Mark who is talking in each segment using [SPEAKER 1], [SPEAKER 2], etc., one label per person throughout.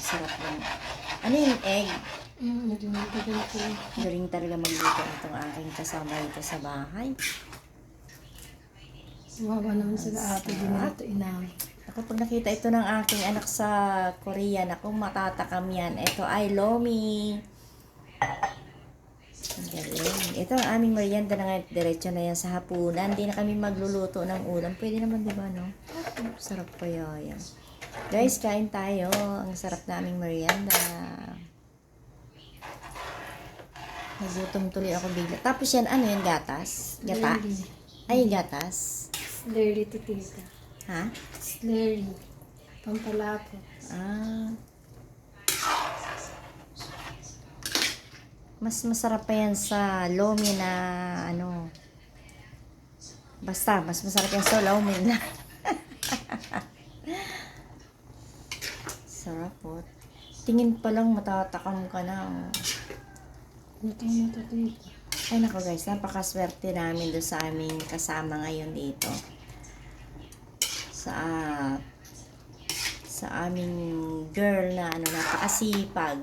[SPEAKER 1] sarap lang. Ano yung egg?
[SPEAKER 2] Nagmamatagal ko.
[SPEAKER 1] Galing talaga magluto itong aking kasama dito sa bahay.
[SPEAKER 2] Wawa naman sila ate, di na ito inamin.
[SPEAKER 1] Ako pag nakita ito ng aking anak sa Korea, naku matatakam yan. Ito ay lomi. Ang galing. Ito ang aming merienda na ngayon. Diretso na yan sa hapunan. Hindi na kami magluluto ng ulam. Pwede naman, di ba, no? Sarap kaya yan. Guys, kain tayo. Ang sarap na aming merienda. Nagutom tuloy ako bigla. Tapos yan, ano yan, gatas? Gata? Ay, gatas.
[SPEAKER 2] Slurry to tita.
[SPEAKER 1] Ha?
[SPEAKER 2] Slurry. Pampalapot.
[SPEAKER 1] Ah. Mas masarap pa yan sa lomi na ano. Basta, mas masarap yan sa lomi na. Sarap po. Tingin pa lang matatakam ka na.
[SPEAKER 2] Ito na to tita.
[SPEAKER 1] Ay nako guys, napakaswerte namin doon sa aming kasama ngayon dito. Sa aming girl na ano, napakasipag.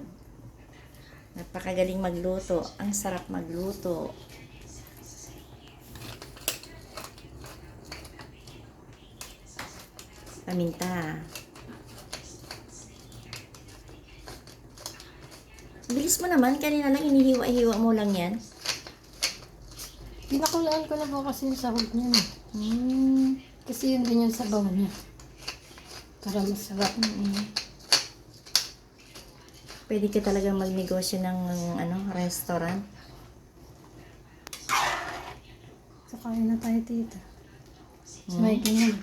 [SPEAKER 1] Napakagaling magluto. Ang sarap magluto. Paminta. Bilis mo naman. Kanina lang inihiwa-hiwa mo lang yan.
[SPEAKER 2] Pinakulaan ko na po kasi yung sahog niya.
[SPEAKER 1] Hmm.
[SPEAKER 2] Kasi yun din yung sabaw niya. Para masarap.
[SPEAKER 1] Pwede ka talaga magnegosyo ng ano, restaurant.
[SPEAKER 2] So, kain na tayo tita. So, may ganyan.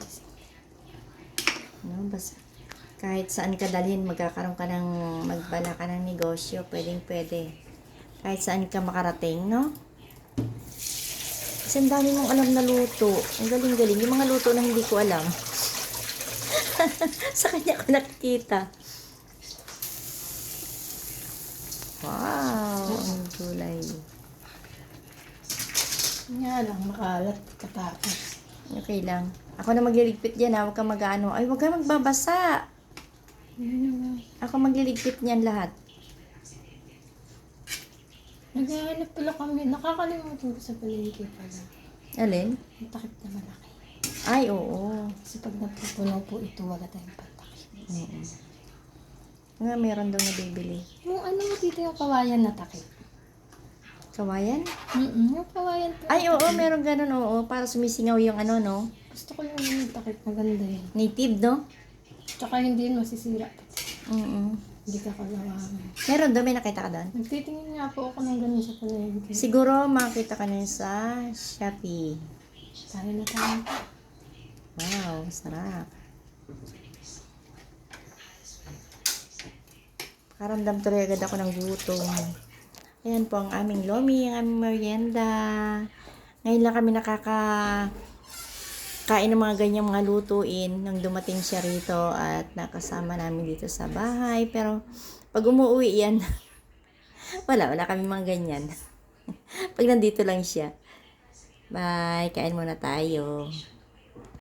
[SPEAKER 1] No, basta kahit saan ka dalhin, magkakaroon ka ng magbala ka ng negosyo, pwedeng-pwede. Kahit saan ka makarating, no? Kasi ang dami mong alam na luto. Ang galing-galing. Yung mga luto na hindi ko alam. Sa kanya ko nakikita. Wow! Ang gulay.
[SPEAKER 2] Nga lang, makalat katapos.
[SPEAKER 1] Okay lang. Ako na magliligpit dyan, ha? Huwag ka mag-ano. Ay, huwag ka magbabasa. Ako magliligpit niyan lahat.
[SPEAKER 2] Naghahanap pala kami. Nakakalimutan ko sa palengke pala.
[SPEAKER 1] Alin?
[SPEAKER 2] Ang takip na malaki.
[SPEAKER 1] Ay, oo.
[SPEAKER 2] Kasi pag napupuno po ito, wala tayong pantakip.
[SPEAKER 1] Oo. Nga, meron daw na bibili.
[SPEAKER 2] Yung ano mo dito yung kawayan na takip?
[SPEAKER 1] Kawayan?
[SPEAKER 2] Yung kawayan po.
[SPEAKER 1] Ay, oo, meron ganun, oo. Para sumisingaw yung ano, no?
[SPEAKER 2] Gusto ko lang yung takip. Maganda yun.
[SPEAKER 1] Native, no?
[SPEAKER 2] Tsaka hindi yun masisira.
[SPEAKER 1] Oo.
[SPEAKER 2] Hindi ka kagawangan.
[SPEAKER 1] Meron daw, may nakita ka doon?
[SPEAKER 2] Nagtitingin nga po ako ng ganun sa palengke.
[SPEAKER 1] Siguro, makita ka na yun sa Shopee.
[SPEAKER 2] Kaya na tayo.
[SPEAKER 1] Wow, sarap. Karamdam tuloy agad ako ng gutom. Ayan po ang aming lomi, ang aming merienda. Ngayon lang kami kain ng mga ganyang mga lutuin nang dumating siya rito at nakasama namin dito sa bahay. Pero pag umuwi yan, wala kami mga ganyan. Pag nandito lang siya. Bye, kain muna tayo.